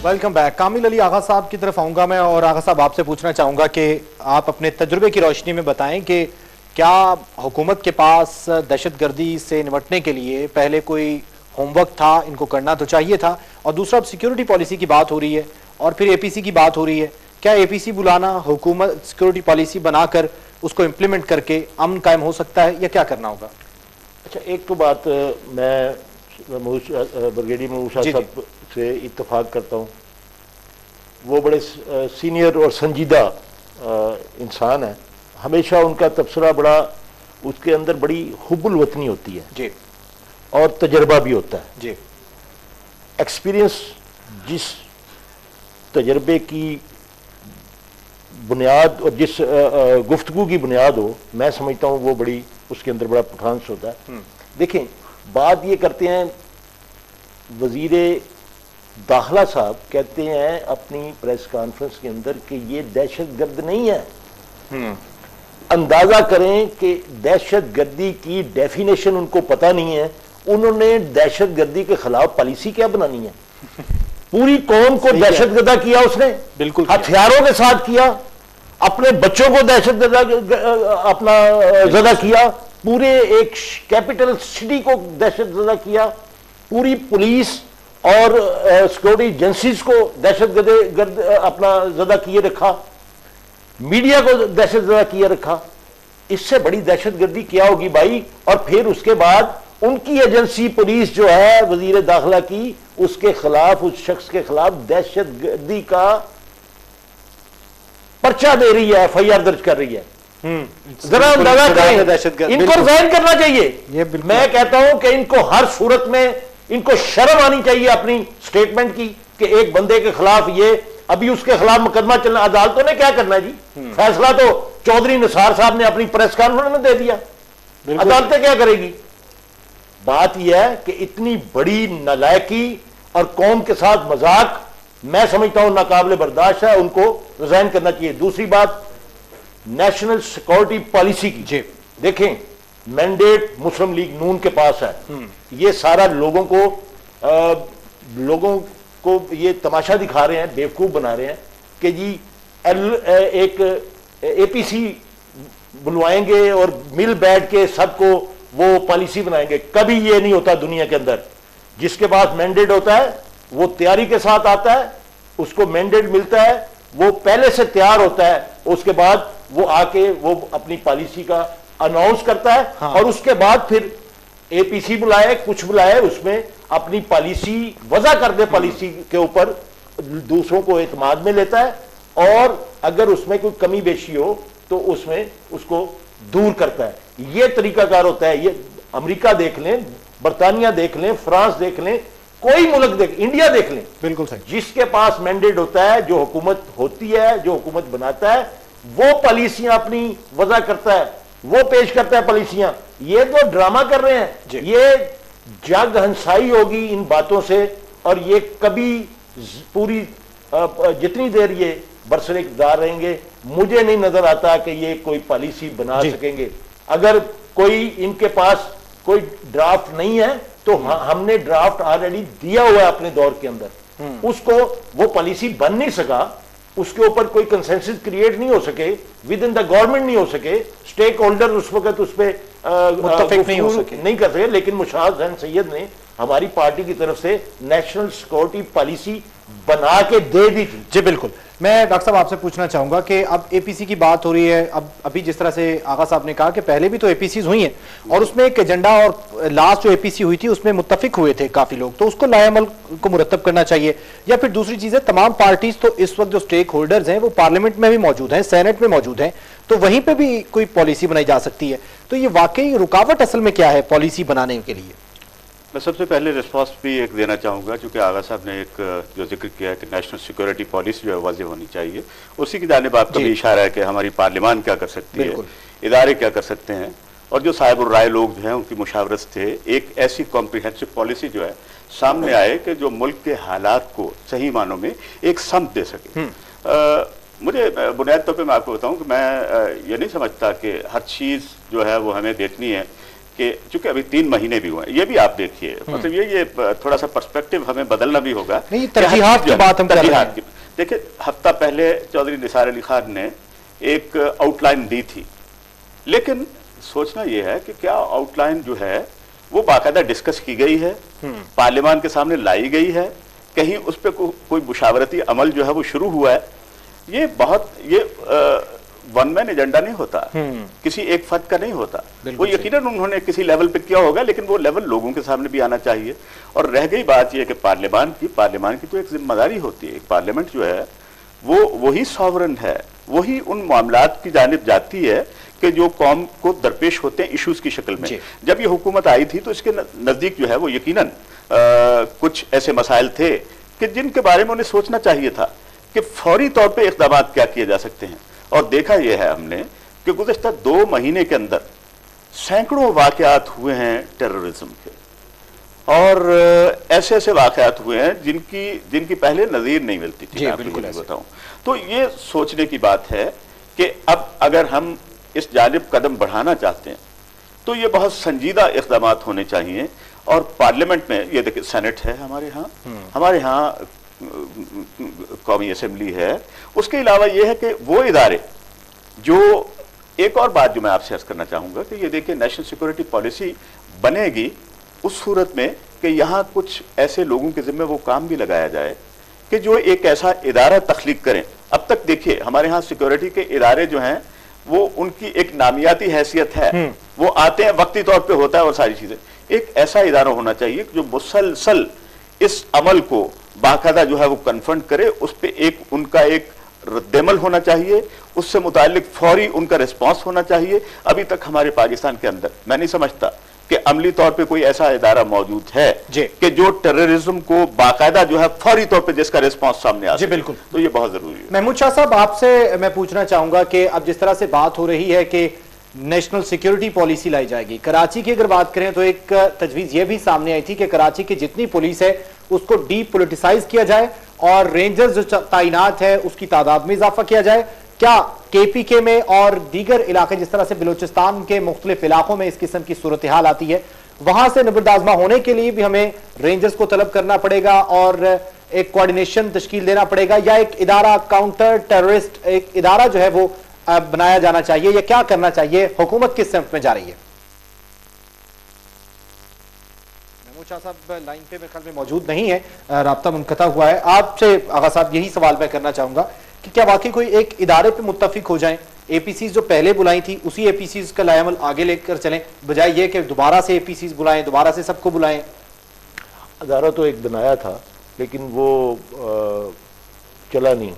Welcome back. Kamil Ali Agha sahab की तरफ आऊंगा मैं, और आगा साहब आपसे पूछना चाहूंगा कि आप अपने तजुर्बे की रोशनी में बताएं कि क्या हुकूमत के पास दहशतगर्दी से निपटने के लिए पहले कोई होमवर्क था, इनको करना तो चाहिए था, और दूसरा अब सिक्योरिटी पॉलिसी की बात हो रही है और फिर एपीसी की बात हो रही है, क्या एपीसी बुलाना, हुकूमत सिक्योरिटी पॉलिसी बनाकर उसको इम्प्लीमेंट करके अमन कायम हो सकता है या क्या करना होगा? अच्छा, एक तो बात मैं ब्रिगेडियर महमूद शाह साहब से इत्तेफाक करता हूँ। वो बड़े सीनियर और संजीदा इंसान है। हमेशा उनका तबसरा बड़ा, उसके अंदर बड़ी हुब्बुल वतनी होती है जी, और तजर्बा भी होता है जी। एक्सपीरियंस, जिस तजर्बे की बुनियाद और जिस गुफ्तगू की बुनियाद हो, मैं समझता हूँ वो बड़ी, उसके अंदर बड़ा प्रोफांस होता है। देखें, बात ये करते हैं, वजीरे दाखिला साहब कहते हैं अपनी प्रेस कॉन्फ्रेंस के अंदर कि ये दहशतगर्द नहीं है। अंदाजा करें कि दहशतगर्दी की डेफिनेशन उनको पता नहीं है। उन्होंने दहशतगर्दी के खिलाफ पॉलिसी क्या बनानी है? पूरी कौम को दहशतगर्दा किया उसने, बिल्कुल हथियारों के साथ किया, अपने बच्चों को दहशतगर्दा अपना ज़दा किया, पूरे एक कैपिटल सिटी को दहशतगर्दा किया, पूरी पुलिस और सिक्योरिटी एजेंसीज को दहशतगर्द अपना ज़दा किए रखा, मीडिया को दहशतगर्दा किए रखा। इससे बड़ी दहशतगर्दी क्या होगी भाई? और फिर उसके बाद उनकी एजेंसी पुलिस जो है वजीर दाखिला की, उसके खिलाफ, उस शख्स के खिलाफ दहशतगर्दी का पर्चा दे रही है, एफआईआर दर्ज कर रही है। जरा अंदाजा करें, इनको रिजाइन करना चाहिए। मैं कहता हूं कि इनको हर सूरत में इनको शर्म आनी चाहिए अपनी स्टेटमेंट की कि एक बंदे के खिलाफ ये, अभी उसके खिलाफ मुकदमा चलना, अदालतों ने क्या करना है जी? फैसला तो चौधरी निसार साहब ने अपनी प्रेस कॉन्फ्रेंस में दे दिया, अदालतें क्या करेगी? बात यह है कि इतनी बड़ी नालायकी और कौम के साथ मजाक, मैं समझता हूं नाकाबिले बर्दाश्त है, उनको रिजाइन करना चाहिए। दूसरी बात, नेशनल सिक्योरिटी पॉलिसी की देखें, मैंडेट मुस्लिम लीग नून के पास है। ये सारा लोगों को ये तमाशा दिखा रहे हैं, बेवकूफ बना रहे हैं कि जी एक एपीसी बुलवाएंगे और मिल बैठ के सबको वो पॉलिसी बनाएंगे। कभी ये नहीं होता दुनिया के अंदर। जिसके पास मैंडेट होता है वो तैयारी के साथ आता है, उसको मैंडेट मिलता है, वो पहले से तैयार होता है, उसके बाद वो आके वो अपनी पॉलिसी का अनाउंस करता है। हाँ। और उसके बाद फिर एपीसी बुलाए, कुछ बुलाए, उसमें अपनी पॉलिसी वजह कर दे, पॉलिसी के ऊपर दूसरों को एतमाद में लेता है, और अगर उसमें कोई कमी बेशी हो तो उसमें उसको दूर करता है। ये तरीकाकार होता है। ये अमेरिका देख लें, बरतानिया देख लें, फ्रांस देख लें, कोई मुल्क देख, इंडिया देख लें, बिल्कुल सही, जिसके पास मैंडेट होता है, जो हुकूमत होती है, जो हुकूमत बनाता है, वो पॉलिसियां अपनी वजह करता है, वो पेश करता है पॉलिसियां। ये तो ड्रामा कर रहे हैं, ये जग हंसाई होगी इन बातों से, और ये कभी पूरी जितनी देर ये बरसरे इक़्तिदार रहेंगे, मुझे नहीं नजर आता कि ये कोई पॉलिसी बना सकेंगे। अगर कोई इनके पास कोई ड्राफ्ट नहीं है तो हमने ड्राफ्ट ऑलरेडी दिया हुआ है अपने दौर के अंदर, उसको वो पॉलिसी बन नहीं सका, उसके ऊपर कोई कंसेंसस क्रिएट नहीं हो सके, विद इन द गवर्नमेंट नहीं हो सके, स्टेक होल्डर उस वक्त उस पर नहीं कर सके। लेकिन मुशाहिद हुसैन सैयद ने हमारी पार्टी की तरफ से नेशनल सिक्योरिटी पॉलिसी बना के दे दी थी। जी बिल्कुल। मैं डॉक्टर साहब आपसे पूछना चाहूंगा कि अब एपीसी की बात हो रही है, अब अभी जिस तरह से आगा साहब ने कहा कि पहले भी तो एपीसी हुई हैं और उसमें एक एजेंडा, और लास्ट जो एपीसी हुई थी उसमें मुत्तफिक हुए थे काफी लोग, तो उसको लाएअमल को मुरतब करना चाहिए। या फिर दूसरी चीज है, तमाम पार्टीज तो इस वक्त जो स्टेक होल्डर्स हैं वो पार्लियामेंट में भी मौजूद हैं, सेनेट में मौजूद हैं, तो वहीं पर भी कोई पॉलिसी बनाई जा सकती है। तो ये वाकई रुकावट असल में क्या है पॉलिसी बनाने के लिए? मैं सबसे पहले रिस्पॉन्स भी एक देना चाहूँगा, क्योंकि आगा साहब ने एक जो जिक्र किया है कि नेशनल सिक्योरिटी पॉलिसी जो है वाज़ेह होनी चाहिए, उसी की जानिब आपका भी इशारा है कि हमारी पार्लियामान क्या कर सकती है, इदारे क्या कर सकते हैं, और जो साहिब राय लोग जो हैं उनकी मुशावरत से एक ऐसी कॉम्प्रिहेंसिव पॉलिसी जो है सामने आए कि जो मुल्क के हालात को सही मानों में एक समझ दे सके। मुझे बुनियादी तौर पर मैं आपको बताऊँ कि मैं ये नहीं समझता कि हर चीज़ जो है वो हमें देखनी है कि चूंकि अभी 3 महीने भी हुए हैं, ये भी आप देखिए, मतलब ये थोड़ा सा पर्सपेक्टिव हमें बदलना भी होगा। नहीं, तरजीहात की बात हम कर रहे हैं। देखिए, हफ्ता पहले चौधरी निसार अली खान ने एक आउटलाइन दी थी, लेकिन सोचना यह है कि क्या आउटलाइन जो है वो बाकायदा डिस्कस की गई है, पार्लियामान के सामने लाई गई है, कहीं उस पर कोई मुशावरती अमल जो है वो शुरू हुआ है। ये वन मैन एजेंडा नहीं होता, किसी एक फर्द का नहीं होता, वो यकीनन उन्होंने किसी लेवल पे किया होगा, लेकिन वो लेवल लोगों के सामने भी आना चाहिए। और रह गई बात ये कि पार्लियामान की तो एक जिम्मेदारी होती है। एक पार्लियामेंट जो है वो वही सॉवरन है, वही उन मामलात की जानिब जाती है कि जो कौम को दरपेश होते हैं इश्यूज की शक्ल में। जब ये हुकूमत आई थी तो इसके नजदीक जो है वो यकीनन कुछ ऐसे मसाइल थे कि जिनके बारे में उन्हें सोचना चाहिए था कि फौरी तौर पे इक़दाम क्या किए जा सकते हैं। और देखा यह है हमने कि गुज़िश्ता 2 महीने के अंदर सैकड़ों वाक़यात हुए हैं टेररिज्म के, और ऐसे ऐसे वाक़यात हुए हैं जिनकी पहले नज़ीर नहीं मिलती थी। मैं आपको बताऊं तो ये सोचने की बात है कि अब अगर हम इस जानिब कदम बढ़ाना चाहते हैं तो ये बहुत संजीदा इक़दाम होने चाहिए। और पार्लियामेंट में ये देखिए, सेनेट है हमारे यहाँ कौमी असेंबली है, उसके अलावा ये है कि वो इदारे जो, एक और बात जो मैं आपसे अर्ज करना चाहूंगा कि ये देखिए, नेशनल सिक्योरिटी पॉलिसी बनेगी उस सूरत में कि यहाँ कुछ ऐसे लोगों के जिम्मे वो काम भी लगाया जाए कि जो एक ऐसा इदारा तख्लीक करें। अब तक देखिए हमारे यहाँ सिक्योरिटी के इदारे जो हैं वो उनकी एक नामियाती हैसियत है, वो आते हैं वक्ती तौर पे होता है और सारी चीजें। एक ऐसा इदारा होना चाहिए जो मुसलसल इस अमल को बाकायदा जो है वो कन्फ्रंट करे, उस पर उनका एक रद्दमल होना चाहिए, उससे मुतालिक फौरी उनका रिस्पॉन्स होना चाहिए। अभी तक हमारे पाकिस्तान के अंदर मैं नहीं समझता कि अमली तौर पे कोई ऐसा इदारा मौजूद है कि जो टेररिज्म को बाकायदा जो है फौरी तौर पे जिसका रिस्पांस सामने आ सके। बिल्कुल, तो ये बहुत जरूरी है। महमूद शाह साहब, आपसे मैं पूछना चाहूंगा कि अब जिस तरह से बात हो रही है कि नेशनल सिक्योरिटी पॉलिसी लाई जाएगी, कराची की अगर बात करें तो एक तजवीज ये भी सामने आई थी कि कराची की जितनी पुलिस है उसको डीपोलिटिसाइज किया जाए और रेंजर्स जो तैनात है उसकी तादाद में इजाफा किया जाए। क्या केपीके में और दीगर इलाके, जिस तरह से बलूचिस्तान के मुख्तलिफ इलाकों में इस किस्म की सूरत हाल आती है, वहां से निबर्दाजमा होने के लिए भी हमें रेंजर्स को तलब करना पड़ेगा और एक कोऑर्डिनेशन तश्कील देना पड़ेगा, या एक इदारा काउंटर टेररिस्ट एक इदारा जो है वो बनाया जाना चाहिए, या क्या करना चाहिए? हुकूमत किस सिमत में जा रही है? महमूद शाह साहब लाइन पे मेरे ख्याल में मौजूद नहीं है, राब्ता मुनक़ता हुआ है। आपसे आगा साहब यही सवाल मैं करना चाहूंगा कि क्या वाकई कोई एक इदारे पे मुत्तफिक हो जाएं, एपीसीज जो पहले बुलाई थी उसी एपीसीज का लायामल आगे लेकर चलें, बजाय ये कि दोबारा से एपीसीज बुलाएं, दोबारा से सबको बुलाएं? अदारा तो एक बनाया था लेकिन वो चला नहीं,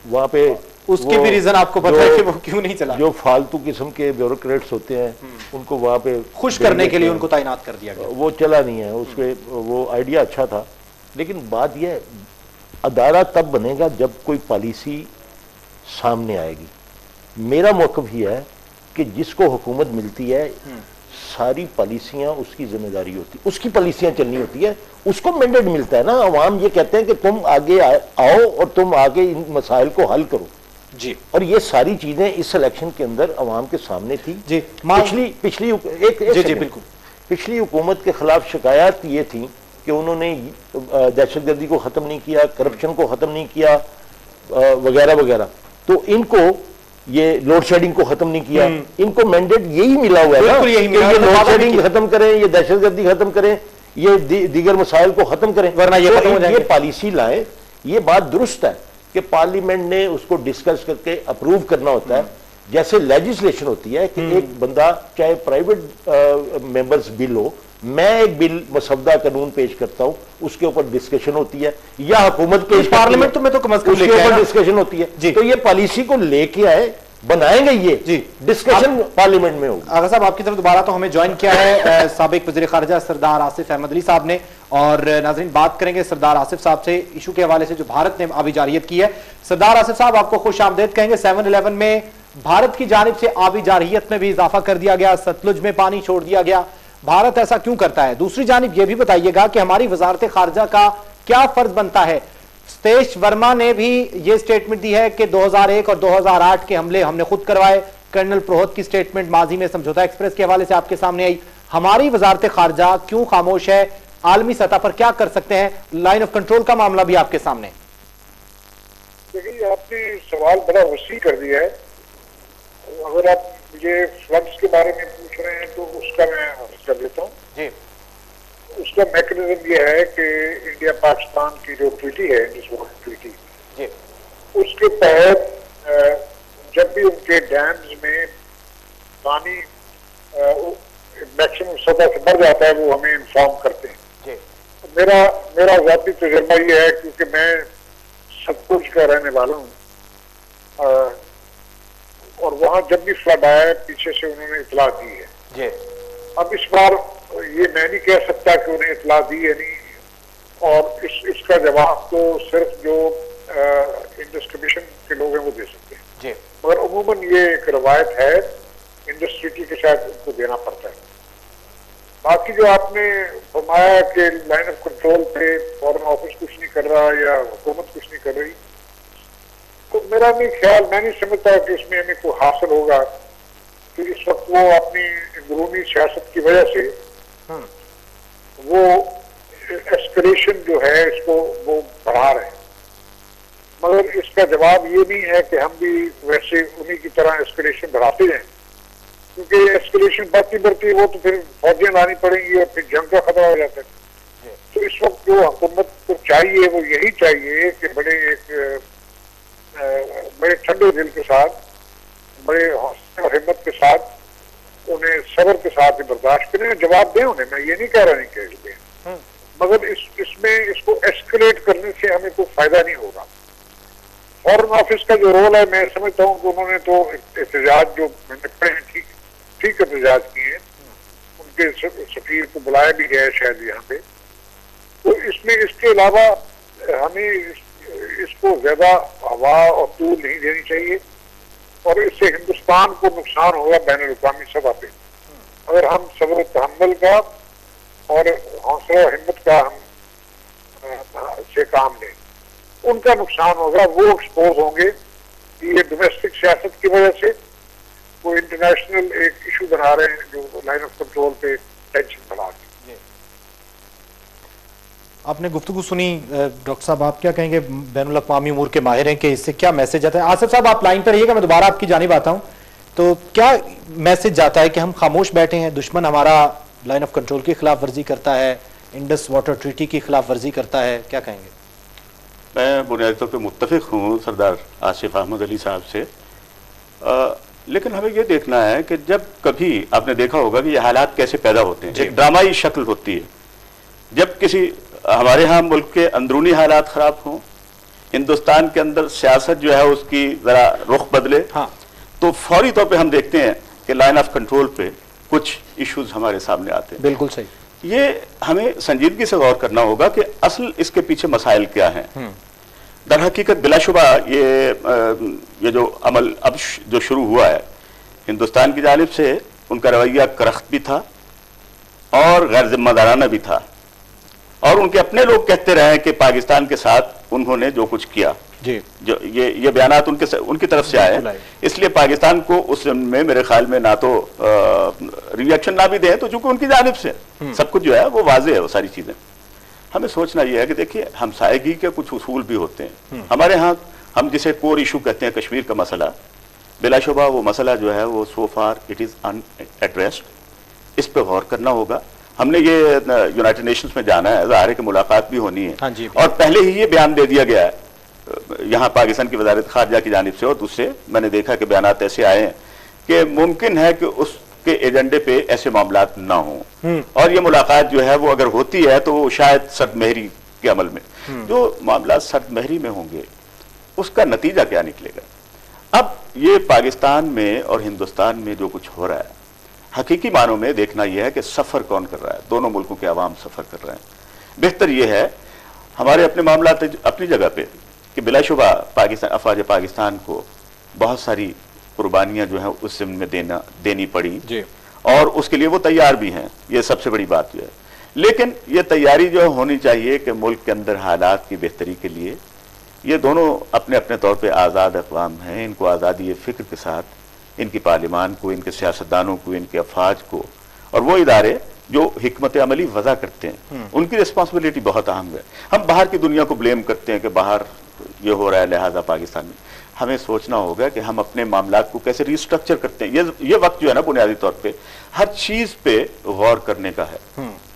वहाँ पे उसके भी रीजन आपको पता है कि वो क्यों नहीं चला? जो फालतू किस्म के ब्यूरोक्रेट्स होते हैं उनको वहाँ पे खुश करने के लिए उनको तैनात कर दिया गया, वो चला नहीं है। उसके वो आइडिया अच्छा था, लेकिन बात यह अदारा तब बनेगा जब कोई पॉलिसी सामने आएगी। मेरा मौक़िफ़ ही है कि जिसको हुकूमत मिलती है सारी पॉलिसियां उसकी जिम्मेदारी होती है, उसकी पॉलिसियां चलनी होती है, उसको मैंडेट मिलता है ना। अवाम ये कहते हैं कि तुम आगे आओ और तुम आगे इन मसाइल को हल करो जी। और ये सारी चीजें इस इलेक्शन के अंदर अवाम के सामने थी जी। पिछली हुकूमत के खिलाफ शिकायत ये थी कि उन्होंने दहशतगर्दी को ख़त्म नहीं किया, करप्शन को ख़त्म नहीं किया वगैरह वगैरह। तो इनको ये लोड शेडिंग को खत्म नहीं किया, इनको मैंडेट यही मिला हुआ है ना, ये लोड शेडिंग खत्म करें, ये दहशतगर्दी खत्म करें, ये दीगर मसाइल को खत्म करें, वरना ये पॉलिसी लाए। ये बात दुरुस्त है कि पार्लियामेंट ने उसको डिस्कस करके अप्रूव करना होता है, जैसे लेजिस्लेशन होती है कि एक बंदा चाहे प्राइवेट मेंबर्स बिल हो, मैं एक बिल मसौदा कानून पेश करता हूं, उसके ऊपर डिस्कशन होती है, या हुकूमत पेश पार्लियामेंट तो मैं तो कम अज कम उसके ऊपर डिस्कशन होती है। तो ये पॉलिसी को लेके आए, बनाएंगे, ये जी डिस्कशन पार्लियामेंट में होगा। आगा साहब आपकी तरफ दोबारा तो हमें ज्वाइन किया है साबिक वज़ीर ख़ारिजा सरदार आसिफ अहमद अली साहब ने, और नाज़रीन बात करेंगे सरदार आसिफ साहब से इशू के हवाले से जो भारत ने आबी जारियत की है। सरदार आसिफ साहब आपको खुश आमदेद कहेंगे। 7/11 में भारत की जानिब से आबी जारियत में भी इजाफा कर दिया गया, सतलुज में पानी छोड़ दिया गया, भारत ऐसा क्यों करता है? दूसरी जानिब यह भी बताइएगा कि हमारी वजारत खारजा का क्या फर्ज बनता है? सतीश वर्मा ने भी यह स्टेटमेंट दी है कि 2001 और 2008 के हमले हमने खुद करवाए, कर्नल प्रोहत की स्टेटमेंट माजी में समझौता एक्सप्रेस के हवाले से आपके सामने आई। हमारी वजारत खारजा क्यों खामोश है? आलमी सतह पर क्या कर सकते हैं? लाइन ऑफ कंट्रोल का मामला भी आपके सामने। देखिए, आपने सवाल बड़ा वसी कर दिया है। अगर आप मुझे फ्लड्स के बारे में पूछ रहे हैं तो उसका मैं अर्ज कर देता हूँ जी। उसका मैकेनिज्म ये है कि इंडिया पाकिस्तान की जो ट्रीटी है, इंडस वाटर ट्रीटी जी, उसके तहत जब भी उनके डैम्स में पानी मैक्सिमम सतह से बढ़ जाता है वो हमें इन्फॉर्म करते हैं जी। मेरा ज़ाती तजुर्बा ये है, क्योंकि मैं सतलुज का रहने वाला हूँ और वहाँ जब भी फ्लड आया है पीछे से उन्होंने इतला दी है जी। अब इस बार ये मैं नहीं कह सकता कि उन्हें इतला दी है नहीं, और इसका जवाब तो सिर्फ जो इंडस कमीशन के लोग हैं वो दे सकते हैं जी। मगर अमूमन ये एक रवायत है, इंडस ट्रीटी के साथ उनको देना पड़ता है। बाकी जो आपने फरमाया कि लाइन ऑफ कंट्रोल पे फॉरेन ऑफिस कुछ नहीं कर रहा या हुकूमत कुछ नहीं कर रही, तो मेरा नहीं ख्याल, मैं नहीं समझता कि इसमें हमें कोई हासिल होगा कि इस वक्त वो अपनी अंदरूनी सियासत की वजह से वो एस्केलेशन जो है इसको वो बढ़ा रहे हैं। मगर इसका जवाब ये नहीं है कि हम भी वैसे उन्हीं की तरह एस्केलेशन बढ़ाते हैं, क्योंकि एस्केलेशन बढ़ती बढ़ती वो तो फिर फौजियां लानी पड़ेंगी और फिर जंग का खतरा हो जाता है। तो इस वक्त जो हुकूमत को चाहिए वो यही चाहिए कि बड़े ठंडे दिल के साथ, बड़े हौसले और हिम्मत के साथ उन्हें सब्र के साथ बर्दाश्त करें, जवाब दें उन्हें। मैं ये नहीं कह रहा नहीं कह, मगर इसमें इसको एस्केलेट करने से हमें कोई फायदा नहीं होगा। फॉरेन ऑफिस का जो रोल है, मैं समझता हूँ कि उन्होंने तो एहतजाज जो मैंने पढ़े हैं ठीक एहतजाज किए, उनके सफीर को बुलाया भी गया है शायद यहाँ पे। तो इसमें इसके अलावा हमें इसको ज्यादा हवा और तूल नहीं देनी चाहिए, और इससे हिंदुस्तान को नुकसान होगा बैनुल-अक़वामी सतह पे। अगर हम सब्र तहम्मुल का और हौसला और हिम्मत का हम से काम लें, उनका नुकसान होगा, वो एक्सपोज होंगे कि ये डोमेस्टिक सियासत की वजह से वो इंटरनेशनल एक इशू बना रहे हैं जो लाइन ऑफ कंट्रोल पे टेंशन बढ़ा रहे हैं। आपने गुफ्तगू सुनी डॉक्टर साहब, आप क्या कहेंगे? बैनुल अक़वामी उमूर के माहिर हैं कि इससे क्या मैसेज आता है? आसिफ साहब आप लाइन पर रहिएगा, मैं दोबारा आपकी जानिब आता हूँ। तो क्या मैसेज जाता है कि हम खामोश बैठे हैं, दुश्मन हमारा लाइन ऑफ कंट्रोल की खिलाफ वर्जी करता है, इंडस वाटर ट्रीटी की खिलाफ वर्जी करता है, क्या कहेंगे? मैं बुनियादी तौर पर मुत्तफिक हूँ सरदार आसिफ अहमद अली साहब से, लेकिन हमें ये देखना है कि जब कभी आपने देखा होगा कि ये हालात कैसे पैदा होते हैं, एक ड्रामाई शक्ल होती है। जब किसी हमारे यहाँ मुल्क के अंदरूनी हालात खराब हों, हिंदुस्तान के अंदर सियासत जो है उसकी जरा रुख बदले, हाँ, तो फौरी तौर पे हम देखते हैं कि लाइन ऑफ कंट्रोल पे कुछ इश्यूज हमारे सामने आते हैं। बिल्कुल सही। ये हमें संजीदगी से गौर करना होगा कि असल इसके पीछे मसाइल क्या हैं। दर हकीकत बिलाशुबा ये जो अमल अब जो शुरू हुआ है हिंदुस्तान की जानिब से, उनका रवैया करख्त भी था और गैर जिम्मेदाराना भी था, और उनके अपने लोग कहते रहे कि पाकिस्तान के साथ उन्होंने जो कुछ किया जी, जो ये बयानात उनकी तरफ से आए, इसलिए पाकिस्तान को उसमें मेरे ख्याल में ना तो रिएक्शन ना भी दे, तो चूंकि उनकी जानिब से सब कुछ जो है वो वाजे है, वो सारी चीजें। हमें सोचना यह है कि देखिए हमसायगी के कुछ उसूल भी होते हैं हमारे यहाँ। हम जिसे कोर इशू कहते हैं कश्मीर का मसला, बिलाशुबा वो मसला जो है वो सो फार इट इज अनएड्रेस्ड, इस पर गौर करना होगा। हमने ये यूनाइटेड नेशंस में जाना है, ज़ाहिर है कि मुलाकात भी होनी है, हाँ जी, और पहले ही ये बयान दे दिया गया है यहाँ पाकिस्तान की वजारत खारजा की जानिब से, और दूसरे मैंने देखा कि बयानात ऐसे आए हैं कि मुमकिन है कि उसके एजेंडे पे ऐसे मामलात ना हो, और ये मुलाकात जो है वो अगर होती है तो वो शायद सर्दमहरी के अमल में, जो मामला सर्दमहरी में होंगे उसका नतीजा क्या निकलेगा। अब ये पाकिस्तान में और हिंदुस्तान में जो कुछ हो रहा है, हकीकी मानों में देखना यह है कि सफर कौन कर रहा है। दोनों मुल्कों के अवाम सफर कर रहे हैं। बेहतर यह है हमारे अपने मामला अपनी जगह पे कि बिलाशुबा पाकिस्तान, अफवाज पाकिस्तान को बहुत सारी कुर्बानियां जो है उस में देनी पड़ी जी, और उसके लिए वो तैयार भी हैं, ये सबसे बड़ी बात जो है। लेकिन ये तैयारी जो होनी चाहिए कि मुल्क के अंदर हालात की बेहतरी के लिए ये दोनों अपने अपने तौर पे आज़ाद अक़वाम हैं, इनको आज़ादी फ़िक्र के साथ इनकी पार्लियामान को, इनके सियासतदानों को, इनके अफवाज को, और वो इदारे जो हिकमत अमली वज़ा करते हैं, उनकी रिस्पॉन्सिबिलिटी बहुत अहम है। हम बाहर की दुनिया को ब्लेम करते हैं कि बाहर ये हो रहा है लिहाजा पाकिस्तान में। हमें सोचना होगा कि हम अपने मामलात को कैसे रिस्ट्रक्चर करते हैं। ये वक्त जो है ना, बुनियादी तौर पे हर चीज पे गौर करने का है।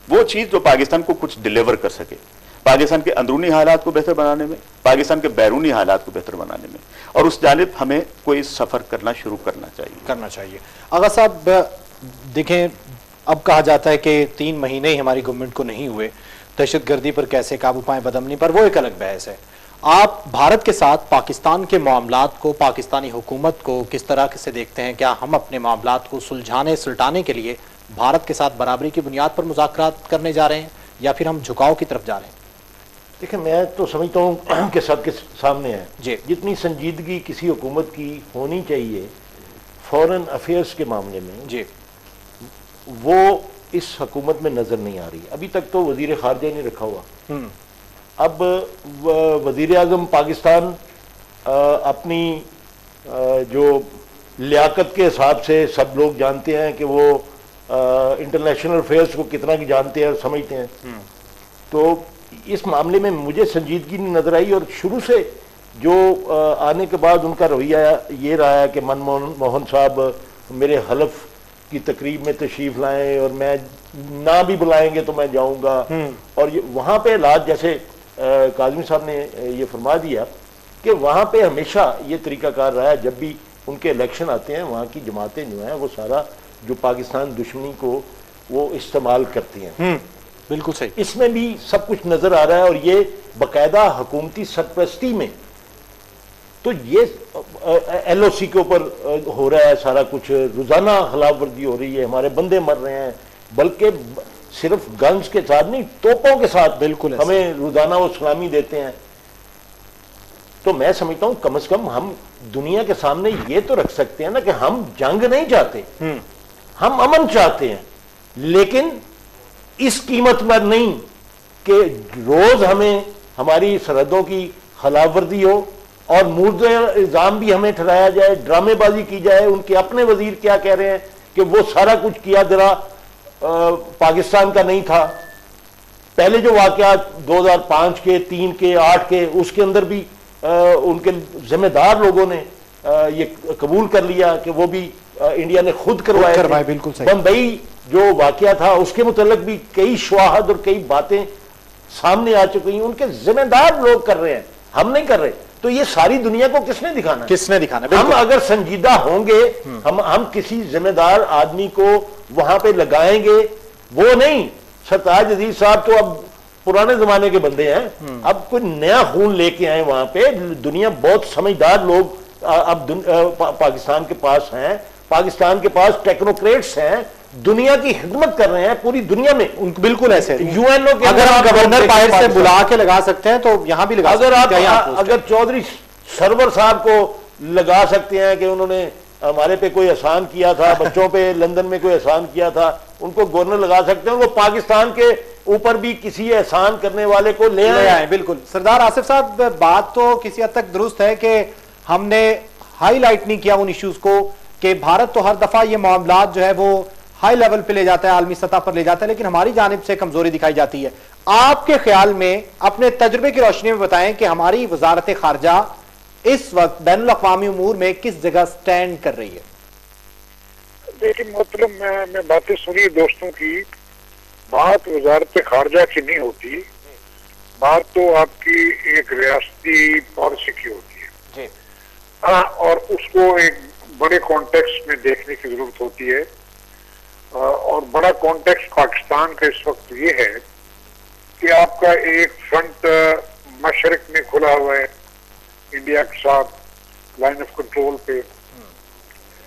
वो चीज जो पाकिस्तान को कुछ डिलीवर कर सके, पाकिस्तान के अंदरूनी हालात को बेहतर बनाने में, पाकिस्तान के बैरूनी हालात को बेहतर बनाने में, और उस जानिब हमें कोई सफर करना शुरू करना चाहिए। आगा साहब देखें, अब कहा जाता है कि 3 महीने ही हमारी गवर्नमेंट को नहीं हुए, दहशतगर्दी पर कैसे काबू पाएं, बदमनी पर, वो एक अलग बहस है। आप भारत के साथ पाकिस्तान के मामलात को, पाकिस्तानी हुकूमत को किस तरह से देखते हैं? क्या हम अपने मामलात को सुलझाने सुलटाने के लिए भारत के साथ बराबरी की बुनियाद पर मुज़ाकरात करने जा रहे हैं, या फिर हम झुकाव की तरफ जा रहे हैं? देखिए, मैं तो समझता हूँ कि सबके सामने है जी, जितनी संजीदगी किसी हुकूमत की होनी चाहिए फॉरेन अफेयर्स के मामले में जी, वो इस हुकूमत में नजर नहीं आ रही। अभी तक तो वजीर खारजा नहीं रखा हुआ। अब वजीर आजम पाकिस्तान अपनी जो लियाकत के हिसाब से सब लोग जानते हैं कि वो इंटरनेशनल अफेयर्स को कितना की जानते हैं, समझते हैं। तो इस मामले में मुझे संजीदगी नहीं नजर आई, और शुरू से जो आने के बाद उनका रवैया ये रहा है कि मनमोहन साहब मेरे हलफ की तकरीब में तशरीफ लाएं और मैं ना भी बुलाएंगे तो मैं जाऊंगा। और ये वहाँ पे हालात, जैसे काज़मी साहब ने ये फरमा दिया कि वहाँ पे हमेशा ये तरीकाकार रहा है, जब भी उनके इलेक्शन आते हैं वहाँ की जमातें जो हैं वो सारा जो पाकिस्तान दुश्मनी को वो इस्तेमाल करती हैं। बिल्कुल सही। इसमें भी सब कुछ नजर आ रहा है, और ये बाकायदा हुकूमती सरपरस्ती में, तो ये LOC के ऊपर हो रहा है सारा कुछ। रोजाना खिलाफ वर्जी हो रही है, हमारे बंदे मर रहे हैं, बल्कि सिर्फ गन्स के साथ नहीं, तोपों के साथ बिल्कुल हमें रोजाना वो सलामी देते हैं। तो मैं समझता हूं कम से कम हम दुनिया के सामने ये तो रख सकते हैं ना कि हम जंग नहीं चाहते, हम अमन चाहते हैं, लेकिन इस कीमत पर नहीं कि रोज हमें हमारी सरहदों की खिलाफवर्जी हो और मुर्द इल्जाम भी हमें ठहराया जाए, ड्रामेबाजी की जाए। उनके अपने वजीर क्या कह रहे हैं कि वो सारा कुछ किया जरा पाकिस्तान का नहीं था। पहले जो वाकयात 2005 के, 3 के, 8 के, उसके अंदर भी उनके जिम्मेदार लोगों ने ये कबूल कर लिया कि वो भी इंडिया ने खुद करवाए। बिल्कुल सही। बंबई जो वाकया था उसके मुतल्लिक भी कई शवाहद और कई बातें सामने आ चुकी हैं, उनके जिम्मेदार लोग कर रहे हैं, हम नहीं कर रहे। तो ये सारी दुनिया को किसने दिखाना? किसने दिखाना? हम अगर संजीदा होंगे, हम किसी जिम्मेदार आदमी को वहां पे लगाएंगे, वो नहीं। सरताज अजीज साहब तो अब पुराने जमाने के बंदे हैं, अब कोई नया खून लेके आए वहां पे। दुनिया बहुत समझदार लोग अब पाकिस्तान के पास हैं, पाकिस्तान के पास टेक्नोक्रेट्स हैं, दुनिया की खिदमत कर रहे हैं पूरी दुनिया में। बिल्कुल ऐसे यूएनओ के अगर आप गवर्नर पायर से बुला के लगा सकते हैं तो यहां भी लगा सकते हैं। अगर चौधरी सरवर साहब को लगा सकते हैं कि उन्होंने हमारे पे कोई एहसान किया था, बच्चों पे लंदन में कोई एहसान किया था, उनको गवर्नर लगा सकते हैं। वो पाकिस्तान के ऊपर भी किसी एहसान करने वाले को ले आए। बिल्कुल। सरदार आसिफ साहब, बात तो किसी हद तक दुरुस्त है कि हमने हाईलाइट नहीं किया उन इश्यूज को कि भारत तो हर दफा ये मामलात जो है वो हाई लेवल पे ले जाता है, आलमी सतह पर ले जाता है, लेकिन हमारी जानिब से कमजोरी दिखाई जाती है। आपके ख्याल में अपने तजुर्बे की रोशनी में बताएं कि हमारी वजारत खारजा इस वक्त बैनुल अक़वामी उमूर में किस जगह स्टैंड कर रही है? लेकिन मतलब मैं बातें सुनी दोस्तों की, बात वजारत खारजा की नहीं होती, बात तो आपकी एक रियासती पॉलिसी की होती है। और उसको एक बड़े कॉन्टेक्स्ट में देखने की जरूरत होती है। और बड़ा कॉन्टेक्स्ट पाकिस्तान का इस वक्त ये है कि आपका एक फ्रंट मशरक में खुला हुआ है इंडिया के साथ लाइन ऑफ कंट्रोल पे,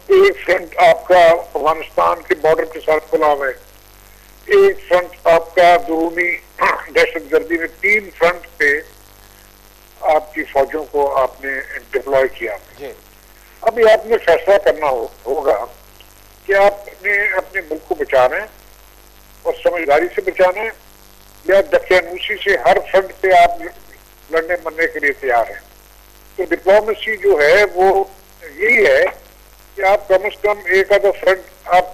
एक फ्रंट आपका अफगानिस्तान के बॉर्डर के साथ खुला हुआ है, एक फ्रंट आपका दूनी दहशतगर्दी में, 3 फ्रंट पे आपकी फौजों को आपने डिप्लॉय किया। अभी आपने फैसला करना होगा कि आप अपने मुल्क को बचा रहे हैं और समझदारी से बचाना है, या दकियानूसी से हर फ्रंट पे आप लड़ने मरने के लिए तैयार हैं। तो डिप्लोमेसी जो है वो यही है कि आप कम से कम एक आधा फ्रंट आप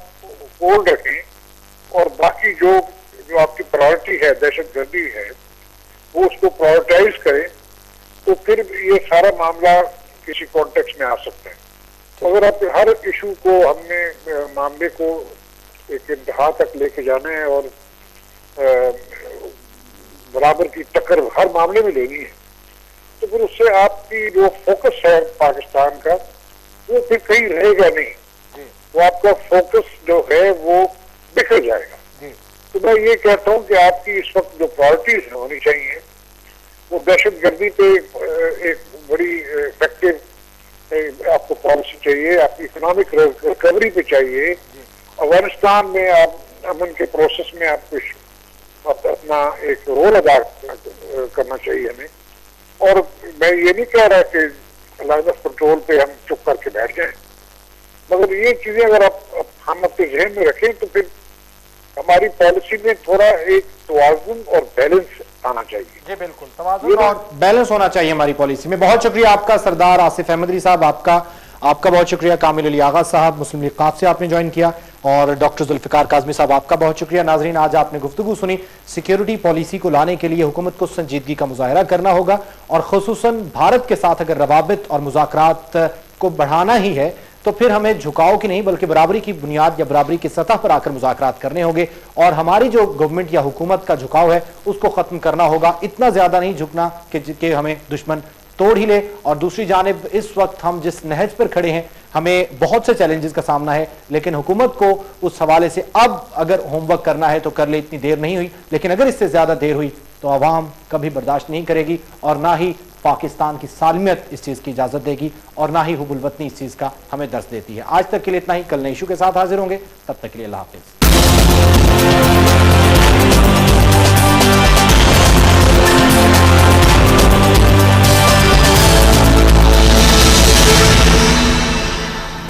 होल्ड रखें और बाकी जो आपकी प्रायोरिटी है, दहशतगर्दी है, वो उसको प्रायोरिटाइज करें, तो फिर ये सारा मामला किसी कॉन्टेक्स्ट में आ सकता है। तो अगर आप हर इशू को हमने मामले को एक इंतहा तक लेके जाना है और बराबर की टक्कर हर मामले में लेनी है, तो फिर उससे आपकी जो फोकस है पाकिस्तान का वो फिर कहीं रहेगा नहीं। तो आपका फोकस जो है वो बिखर जाएगा। तो मैं ये कहता हूँ कि आपकी इस वक्त जो प्रायोरिटीज होनी चाहिए वो दहशतगर्दी पे एक बड़ी इफेक्टिव आपको पॉलिसी चाहिए, आपकी इकोनॉमिक रिकवरी पे चाहिए, अफगानिस्तान में आप अमन के प्रोसेस में आप कुछ अपना एक रोल अदा करना चाहिए हमें। और मैं ये नहीं कह रहा कि लाइन ऑफ कंट्रोल पे हम चुप करके बैठ जाएं, मगर ये चीजें अगर हम अपने जहन में रखें तो फिर हमारी पॉलिसी में थोड़ा एक तवाज़ुन और बैलेंस आना चाहिए। जी बिल्कुल, तवाज़ुन और बैलेंस होना चाहिए हमारी पॉलिसी में। बहुत शुक्रिया आपका सरदार आसिफ अहमदी साहब, आपका बहुत शुक्रिया। कामिल अली आगा साहब मुस्लिम लीग काफ से आपने ज्वाइन किया, और डॉक्टर जुल्फिकार काज़मी साहब आपका बहुत शुक्रिया। नाजरीन, आज आपने गुफ्तगू सुनी। सिक्योरिटी पॉलिसी को लाने के लिए हुकूमत को संजीदगी का मुजाहरा करना होगा, और खुसूसन भारत के साथ अगर रवाबित और मुज़ाकरात को बढ़ाना ही है तो फिर हमें झुकाव की नहीं बल्कि बराबरी की बुनियाद या बराबरी की सतह पर आकर मुज़ाकरात करने होंगे, और हमारी जो गवर्नमेंट या हुकूमत का झुकाव है उसको खत्म करना होगा। इतना ज्यादा नहीं झुकना कि हमें दुश्मन तोड़ ही ले। और दूसरी जानिब इस वक्त हम जिस नहज पर खड़े हैं, हमें बहुत से चैलेंजेस का सामना है, लेकिन हुकूमत को उस हवाले से अब अगर होमवर्क करना है तो कर ले। इतनी देर नहीं हुई, लेकिन अगर इससे ज्यादा देर हुई तो अवाम कभी बर्दाश्त नहीं करेगी, और ना ही पाकिस्तान की सालमियत इस चीज की इजाजत देगी, और ना ही हुबुल वतनी इस चीज का हमें दर्ज देती है। आज तक के लिए इतना ही, कल नए इशू के साथ हाजिर होंगे, तब तक के लिए अल्लाह हाफिज।